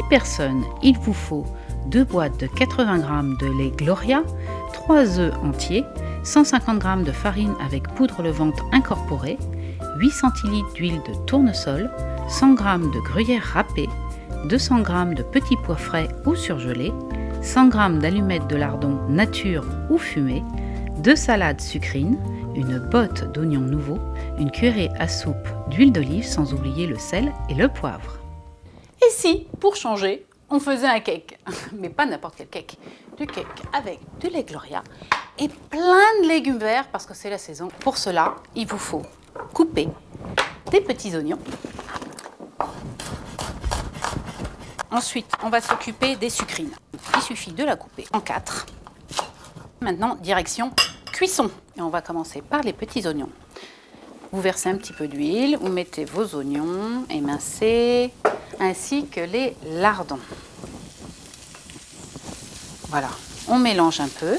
personnes, il vous faut 2 boîtes de 80 g de lait Gloria, 3 œufs entiers, 150 g de farine avec poudre levante incorporée, 8 cl d'huile de tournesol, 100 g de gruyère râpée, 200 g de petits pois frais ou surgelés, 100 g d'allumettes de lardon nature ou fumée, 2 salades sucrines, une botte d'oignons nouveaux, une cuillerée à soupe d'huile d'olive sans oublier le sel et le poivre. Et si, pour changer, on faisait un cake, mais pas n'importe quel cake, du cake avec du lait Gloria et plein de légumes verts parce que c'est la saison. Pour cela, il vous faut couper des petits oignons. Ensuite, on va s'occuper des sucrines. Il suffit de la couper en 4. Maintenant, direction cuisson. Et on va commencer par les petits oignons. Vous versez un petit peu d'huile, vous mettez vos oignons émincés, ainsi que les lardons. Voilà, on mélange un peu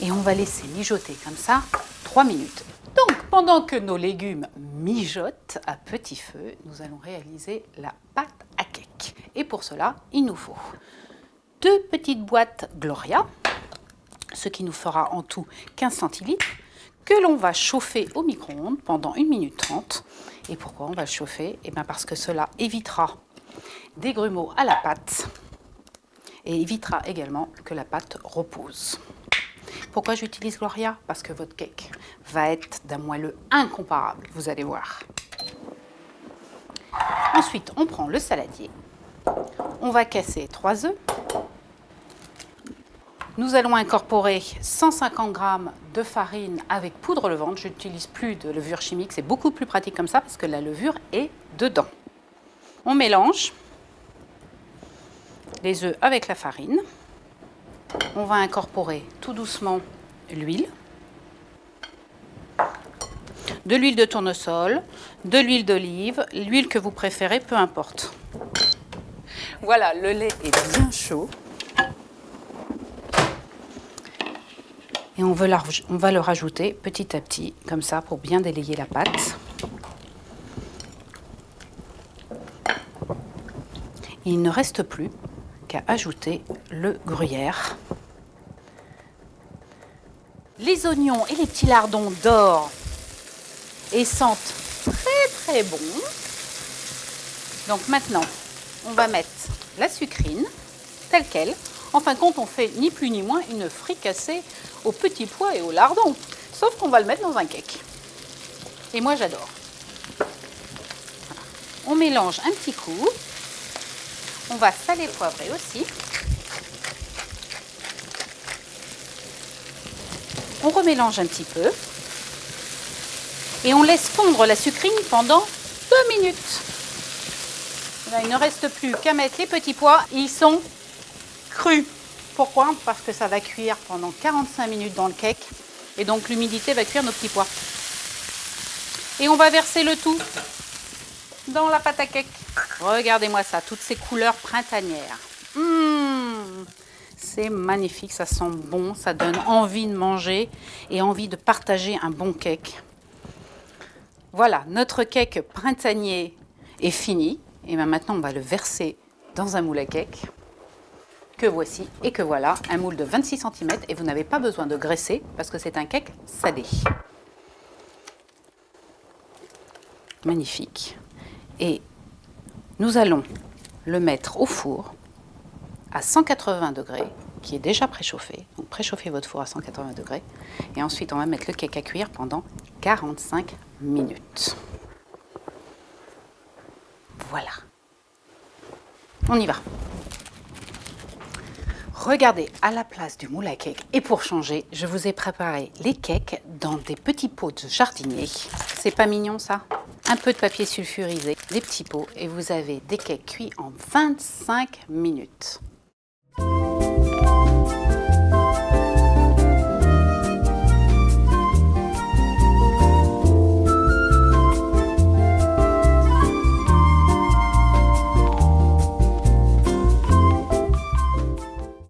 et on va laisser mijoter comme ça 3 minutes. Donc, pendant que nos légumes mijotent à petit feu, nous allons réaliser la pâte à cake. Et pour cela, il nous faut 2 petites boîtes Gloria, ce qui nous fera en tout 15 cl, que l'on va chauffer au micro-ondes pendant 1 minute 30. Et pourquoi on va le chauffer? Eh bien parce que cela évitera des grumeaux à la pâte et évitera également que la pâte repose. Pourquoi j'utilise Gloria? Parce que votre cake va être d'un moelleux incomparable, vous allez voir. Ensuite, on prend le saladier. On va casser 3 œufs. Nous allons incorporer 150 g de farine avec poudre levante. Je n'utilise plus de levure chimique, c'est beaucoup plus pratique comme ça parce que la levure est dedans. On mélange les œufs avec la farine. On va incorporer tout doucement l'huile, de l'huile de tournesol, de l'huile d'olive, l'huile que vous préférez, peu importe. Voilà, le lait est bien chaud. Et on va le rajouter petit à petit, comme ça, pour bien délayer la pâte. Il ne reste plus qu'à ajouter le gruyère. Les oignons et les petits lardons dorent et sentent très très bon. Donc maintenant, on va mettre la sucrine, telle qu'elle. En fin de compte, on fait ni plus ni moins une fricassée aux petits pois et aux lardons. Sauf qu'on va le mettre dans un cake. Et moi, j'adore. Voilà. On mélange un petit coup. On va saler poivrer aussi. On remélange un petit peu. Et on laisse fondre la sucrine pendant 2 minutes. Là, il ne reste plus qu'à mettre les petits pois. Ils sont crus. Pourquoi? Parce que ça va cuire pendant 45 minutes dans le cake. Et donc l'humidité va cuire nos petits pois. Et on va verser le tout dans la pâte à cake. Regardez-moi ça, toutes ces couleurs printanières. C'est magnifique, ça sent bon, ça donne envie de manger et envie de partager un bon cake. Voilà, notre cake printanier est fini. Et bien maintenant, on va le verser dans un moule à cake. Que voici et que voilà, un moule de 26 cm et vous n'avez pas besoin de graisser parce que c'est un cake salé. Magnifique. Et nous allons le mettre au four à 180 degrés, qui est déjà préchauffé. Donc préchauffez votre four à 180 degrés. Et ensuite, on va mettre le cake à cuire pendant 45 minutes. Voilà. On y va. Regardez, à la place du moule à cake, et pour changer, je vous ai préparé les cakes dans des petits pots de jardinier. C'est pas mignon ça? Un peu de papier sulfurisé, des petits pots, et vous avez des cakes cuits en 25 minutes.